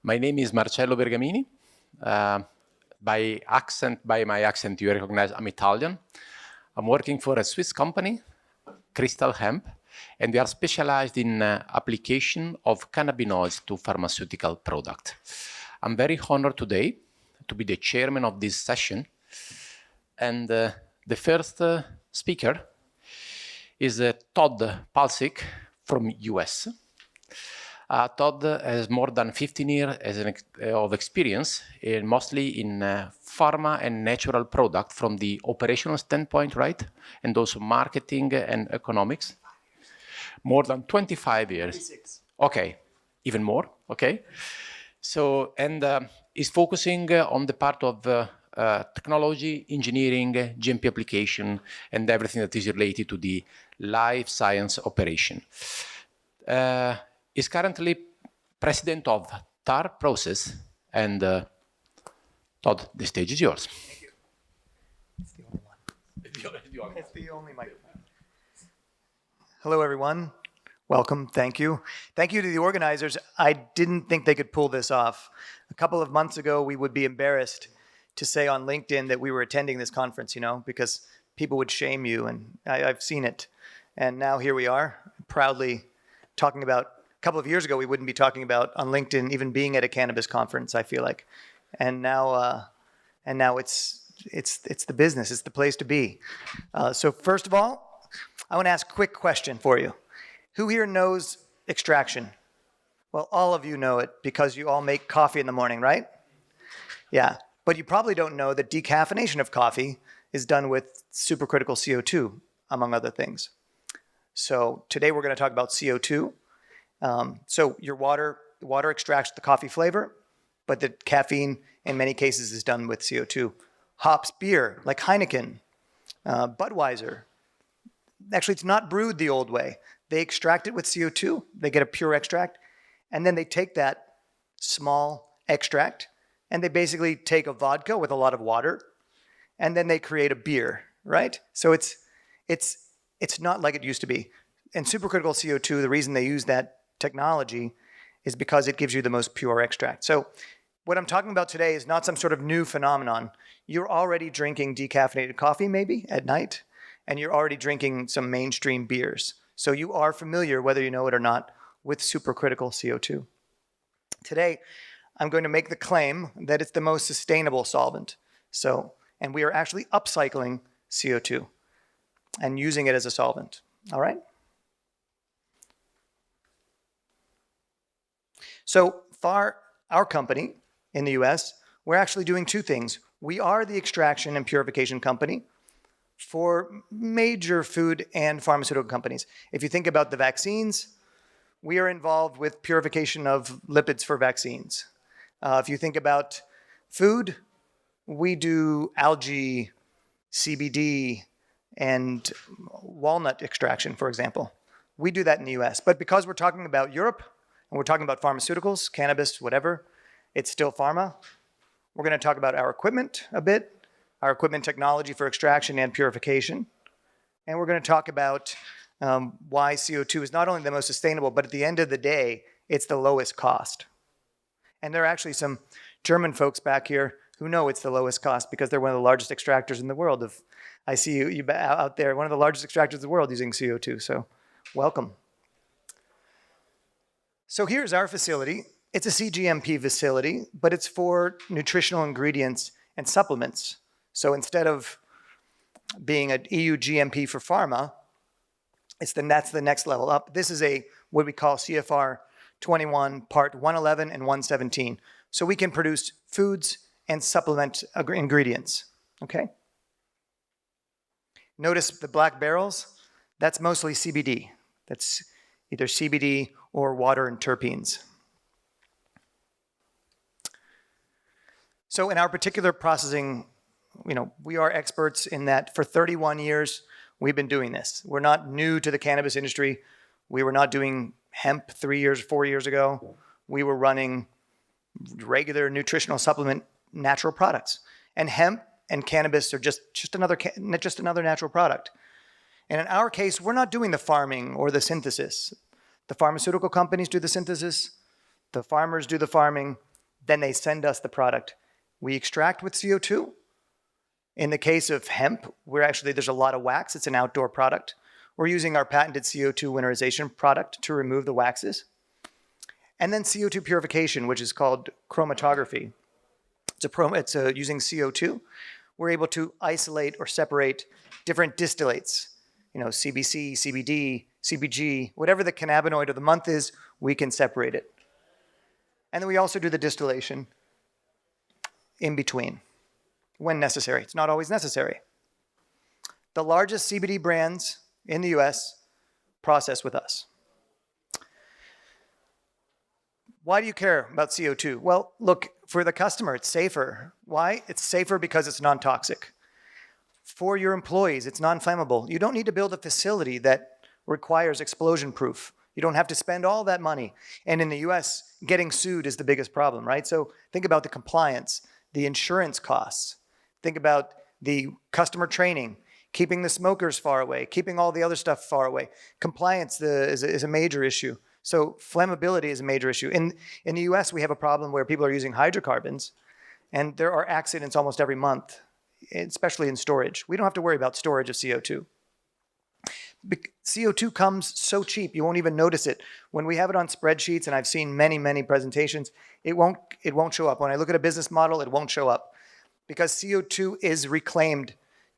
My name is Marcello Bergamini. By my accent, you recognize I'm Italian. I'm working for a Swiss company, Crystal Hemp, and we are specialized in application of cannabinoids to pharmaceutical product. I'm very honored today to be the chairman of this session. And the first speaker is Todd Palcic from US. Todd has more than 15 years of experience, mostly in pharma and natural product from the operational standpoint, right? And also marketing and economics. More than 25 years. 26. Okay, even more, okay. So, and is focusing on the part of technology, engineering, GMP application, and everything that is related to the life science operation. Is currently president of Thar process, and Todd, the stage is yours. Thank you. It's the only one. It's the only microphone. Hello, everyone. Welcome. Thank you. Thank you to the organizers. I didn't think they could pull this off. A couple of months ago, we would be embarrassed to say on LinkedIn that we were attending this conference, you know, because people would shame you, and I've seen it. And now here we are, proudly talking about. A couple of years ago, we wouldn't be talking about on LinkedIn even being at a cannabis conference, I feel like. And now it's the business, it's the place to be. So first of all, I want to ask a quick question for you. Who here knows extraction? Well, all of you know it because you all make coffee in the morning, right? Yeah, but you probably don't know that decaffeination of coffee is done with supercritical CO2, among other things. So today we're going to talk about CO2. So your water extracts the coffee flavor, but the caffeine in many cases is done with CO2. Hops beer, like Heineken, Budweiser. Actually, it's not brewed the old way. They extract it with CO2, they get a pure extract, and then they take that small extract, and they basically take a vodka with a lot of water, and then they create a beer, right? So it's not like it used to be. And supercritical CO2, the reason they use that technology is because it gives you the most pure extract. So what I'm talking about today is not some sort of new phenomenon. You're already drinking decaffeinated coffee maybe at night, and you're already drinking some mainstream beers. So you are familiar, whether you know it or not, with supercritical CO2. Today, I'm going to make the claim that it's the most sustainable solvent. And we are actually upcycling CO2 and using it as a solvent, all right? So Thar, our company in the US, we're actually doing two things. We are the extraction and purification company for major food and pharmaceutical companies. If you think about the vaccines, we are involved with purification of lipids for vaccines. If you think about food, we do algae, CBD, and walnut extraction, for example. We do that in the US. But because we're talking about Europe, and we're talking about pharmaceuticals, cannabis, whatever, it's still pharma. We're going to talk about our equipment a bit, our equipment technology for extraction and purification. And we're going to talk about why CO2 is not only the most sustainable, but at the end of the day, it's the lowest cost. And there are actually some German folks back here who know it's the lowest cost because they're one of the largest extractors in the world. I see you out there, one of the largest extractors in the world using CO2, so welcome. So here's our facility. It's a CGMP facility, but it's for nutritional ingredients and supplements. So instead of being an EU GMP for pharma, that's the next level up. This is what we call CFR 21, Part 111 and 117. So we can produce foods and supplement ingredients, okay? Notice the black barrels, that's mostly CBD. That's either CBD or water and terpenes. So in our particular processing, we are experts in that for 31 years, we've been doing this. We're not new to the cannabis industry. We were not doing hemp 4 years ago. We were running regular nutritional supplement natural products. And hemp and cannabis are just another natural product. And in our case, we're not doing the farming or the synthesis. The pharmaceutical companies do the synthesis, the farmers do the farming, Then they send us the product. We extract with CO2. In the case of hemp, there's a lot of wax. It's an outdoor product. We're using our patented CO2 winterization product to remove the waxes. And then CO2 purification, which is called chromatography. It's using CO2. We're able to isolate or separate different distillates, CBC, CBD, CBG, whatever the cannabinoid of the month is, we can separate it. And then we also do the distillation in between when necessary. It's not always necessary. The largest CBD brands in the US process with us. Why do you care about CO2? Well, look, for the customer, it's safer. Why? It's safer because it's non-toxic. For your employees, it's non-flammable. You don't need to build a facility that requires explosion proof. You don't have to spend all that money. And in the US, getting sued is the biggest problem, right? So think about the compliance, the insurance costs. Think about the customer training, keeping the smokers far away, keeping all the other stuff far away. Compliance is a major issue. So flammability is a major issue. In the US, we have a problem where people are using hydrocarbons, and there are accidents almost every month, especially in storage. We don't have to worry about storage of CO2. CO2 comes so cheap, you won't even notice it. When we have it on spreadsheets, and I've seen many, many presentations, it won't show up. When I look at a business model, it won't show up. Because CO2 is reclaimed,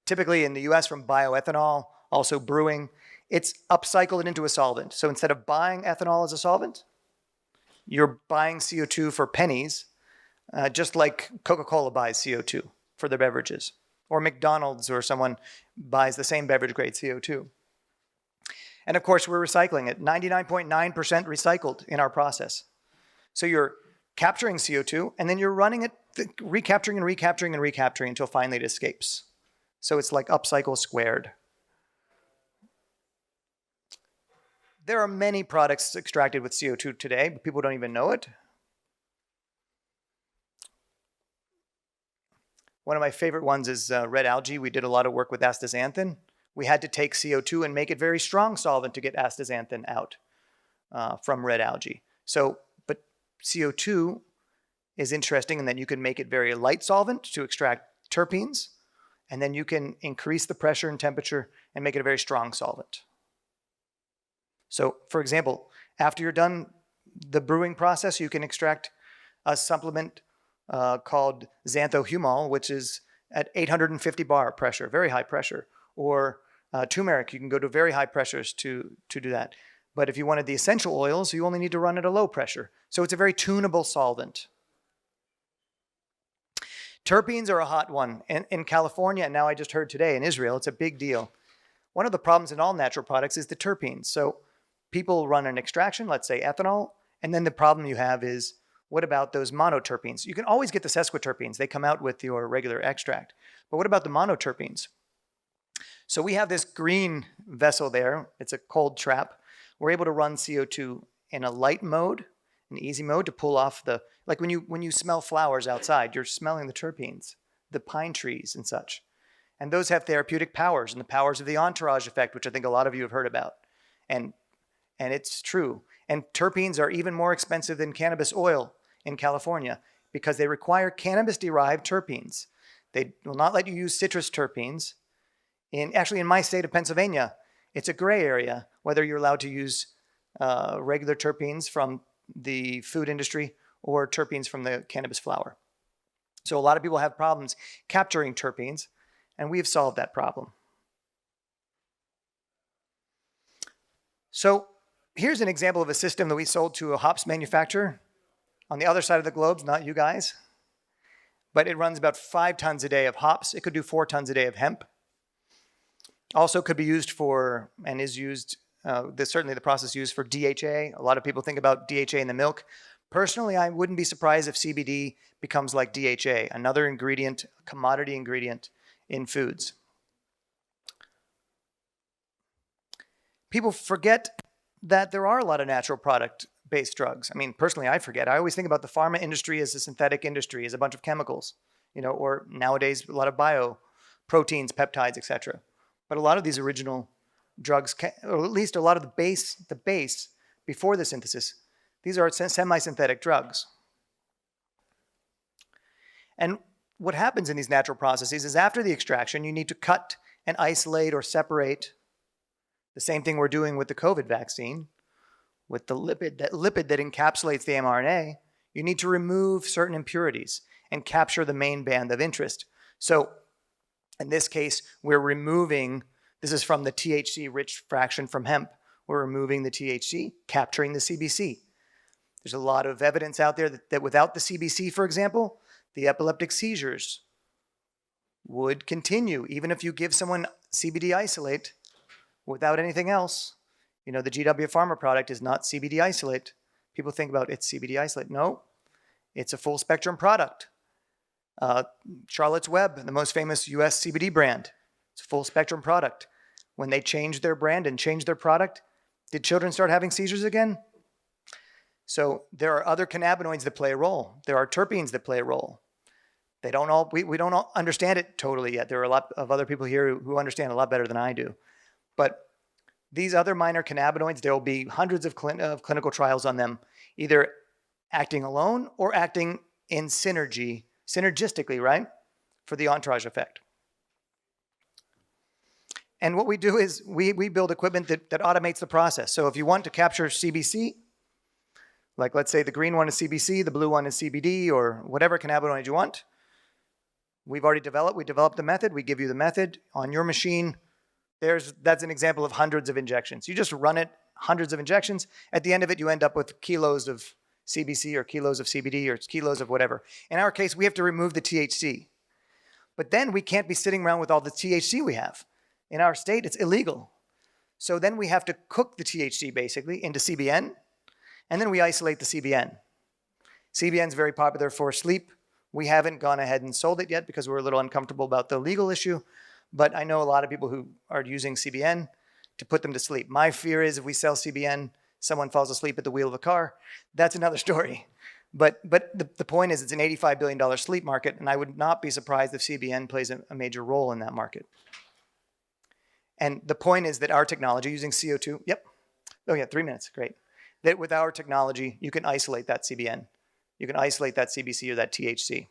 typically in the US from bioethanol, also brewing. It's upcycled into a solvent. So instead of buying ethanol as a solvent, you're buying CO2 for pennies, just like Coca-Cola buys CO2 for their beverages. Or McDonald's or someone buys the same beverage grade CO2. And of course, we're recycling it. 99.9% recycled in our process. So you're capturing CO2, and then you're running it, recapturing and recapturing and recapturing until finally it escapes. So it's like upcycle squared. There are many products extracted with CO2 today, but people don't even know it. One of my favorite ones is red algae. We did a lot of work with astaxanthin. We had to take CO2 and make it very strong solvent to get astaxanthin out from red algae. But CO2 is interesting in that you can make it very light solvent to extract terpenes, and then you can increase the pressure and temperature and make it a very strong solvent. So, for example, after you're done the brewing process, you can extract a supplement called xanthohumol, which is at 850 bar pressure, very high pressure. Or turmeric, you can go to very high pressures to do that. But if you wanted the essential oils, you only need to run at a low pressure. So it's a very tunable solvent. Terpenes are a hot one. In California, and now I just heard today in Israel, it's a big deal. One of the problems in all natural products is the terpenes. So people run an extraction, let's say ethanol, and then the problem you have is, what about those monoterpenes? You can always get the sesquiterpenes. They come out with your regular extract. But what about the monoterpenes? So we have this green vessel there. It's a cold trap. We're able to run CO2 in a light mode, an easy mode to pull off like when you smell flowers outside, you're smelling the terpenes, the pine trees and such. And those have therapeutic powers and the powers of the entourage effect, which I think a lot of you have heard about. And it's true. And terpenes are even more expensive than cannabis oil in California because they require cannabis-derived terpenes. They will not let you use citrus terpenes. Actually, in my state of Pennsylvania, it's a gray area whether you're allowed to use regular terpenes from the food industry or terpenes from the cannabis flower. So a lot of people have problems capturing terpenes, and we've solved that problem. So here's an example of a system that we sold to a hops manufacturer on the other side of the globe, not you guys. But it runs about 5 tons a day of hops. It could do 4 tons a day of hemp. Also could be used for, and is used, certainly the process used for DHA. A lot of people think about DHA in the milk. Personally, I wouldn't be surprised if CBD becomes like DHA, another ingredient, commodity ingredient in foods. People forget that there are a lot of natural product-based drugs. I mean, personally, I forget. I always think about the pharma industry as a synthetic industry, as a bunch of chemicals, or nowadays a lot of bio proteins, peptides, etc. But a lot of these original drugs, or at least a lot of the base before the synthesis, these are semi-synthetic drugs. And what happens in these natural processes is after the extraction, you need to cut and isolate or separate the same thing we're doing with the COVID vaccine, with the lipid that encapsulates the mRNA. You need to remove certain impurities and capture the main band of interest. So in this case, we're removing, this is from the THC-rich fraction from hemp. We're removing the THC, capturing the CBC. There's a lot of evidence out there that without the CBC, for example, the epileptic seizures would continue, even if you give someone CBD isolate without anything else. You know, the GW Pharma product is not CBD isolate. People think about it's CBD isolate. No, it's a full spectrum product. Charlotte's Web, the most famous US CBD brand, it's a full spectrum product. When they changed their brand and changed their product, did children start having seizures again? So there are other cannabinoids that play a role. There are terpenes that play a role. We don't all understand it totally yet. There are a lot of other people here who understand a lot better than I do. But these other minor cannabinoids, there will be hundreds of clinical trials on them, either acting alone or acting in synergistically, right? For the entourage effect. And what we do is we build equipment that automates the process. So if you want to capture CBC, like let's say the green one is CBC, the blue one is CBD, or whatever cannabinoid you want, we developed the method, we give you the method on your machine. That's an example of hundreds of injections. You just run it, hundreds of injections. At the end of it, you end up with kilos of CBC or kilos of CBD or kilos of whatever. In our case, we have to remove the THC. But then we can't be sitting around with all the THC we have. In our state, it's illegal. So then we have to cook the THC basically into CBN, and then we isolate the CBN. CBN is very popular for sleep. We haven't gone ahead and sold it yet because we're a little uncomfortable about the legal issue. But I know a lot of people who are using CBN to put them to sleep. My fear is if we sell CBN, someone falls asleep at the wheel of a car. That's another story. But the point is it's an $85 billion sleep market, and I would not be surprised if CBN plays a major role in that market. And the point is that our technology using CO2, yep. Oh yeah, 3 minutes, great. That with our technology, you can isolate that CBN. You can isolate that CBC or that THC.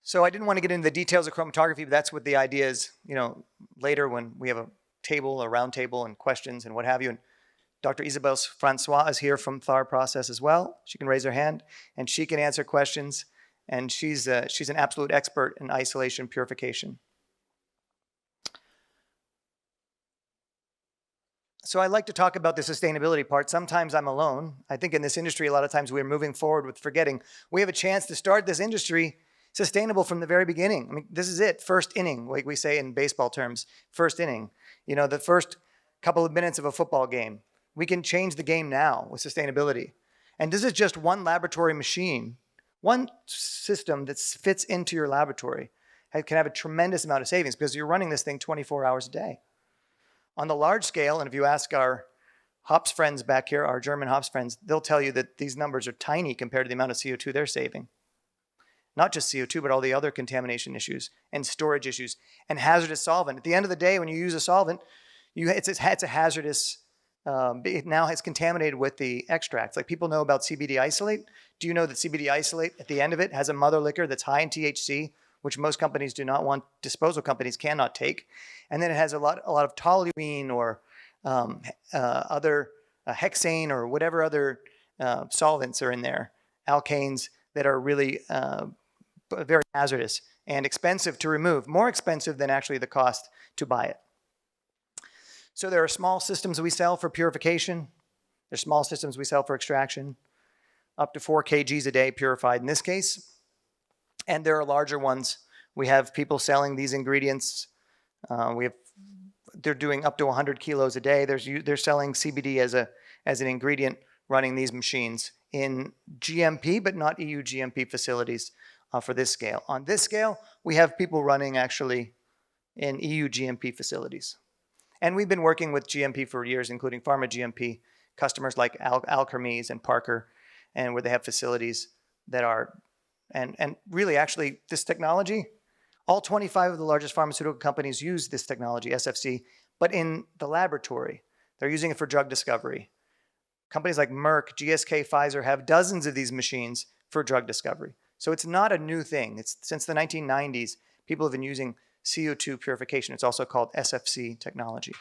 So I didn't want to get into the details of chromatography, but that's what the idea is, you know, later when we have a round table and questions and what have you. And Dr. Isabelle Francois is here from Thar process as well. She can raise her hand and she can answer questions. And she's an absolute expert in isolation purification. So I like to talk about the sustainability part. Sometimes I'm alone. I think in this industry, a lot of times we're moving forward with forgetting. We have a chance to start this industry sustainable from the very beginning. I mean, this is it, first inning, like we say in baseball terms, first inning. You know, the first couple of minutes of a football game. We can change the game now with sustainability. And this is just one laboratory machine. One system that fits into your laboratory can have a tremendous amount of savings because you're running this thing 24 hours a day. On the large scale, and if you ask our hops friends back here, our German hops friends, they'll tell you that these numbers are tiny compared to the amount of CO2 they're saving. Not just CO2, but all the other contamination issues and storage issues and hazardous solvent. At the end of the day, when you use a solvent, it's a hazardous, it now has contaminated with the extracts. Like people know about CBD isolate. Do you know that CBD isolate at the end of it has a mother liquor that's high in THC, which most companies do not want, disposal companies cannot take. And then it has a lot of toluene or other hexane or whatever other solvents are in there, alkanes that are really very hazardous and expensive to remove, more expensive than actually the cost to buy it. So there are small systems we sell for purification. There's small systems we sell for extraction, up to 4 kgs a day purified in this case. And there are larger ones. We have people selling these ingredients. They're doing up to 100 kilos a day. They're selling CBD as an ingredient running these machines in GMP, but not EU GMP facilities for this scale. On this scale, we have people running actually in EU GMP facilities. And we've been working with GMP for years, including pharma GMP, customers like Alkermes and Parker, and where they have facilities that are, and really actually this technology, all 25 of the largest pharmaceutical companies use this technology, SFC, but in the laboratory. They're using it for drug discovery. Companies like Merck, GSK, Pfizer have dozens of these machines for drug discovery. So it's not a new thing. It's since the 1990s, people have been using CO2 purification. It's also called SFC technology.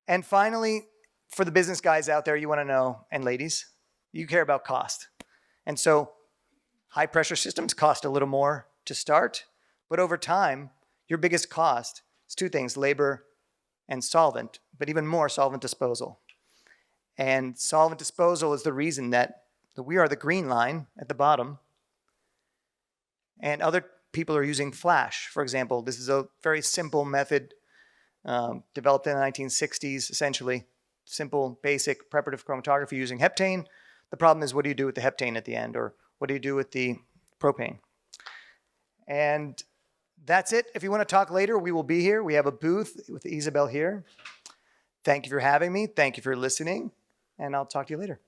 And finally, for the business guys out there, you want to know, and ladies, you care about cost. And so high pressure systems cost a little more to start, but over time, your biggest cost is two things, labor and solvent, but even more solvent disposal. And solvent disposal is the reason that we are the green line at the bottom, and other people are using flash. For example, this is a very simple method developed in the 1960s, essentially. Simple, basic preparative chromatography using heptane. The problem is, what do you do with the heptane at the end, or what do you do with the propane? And that's it. If you want to talk later, we will be here. We have a booth with Isabel here. Thank you for having me. Thank you for listening, and I'll talk to you later.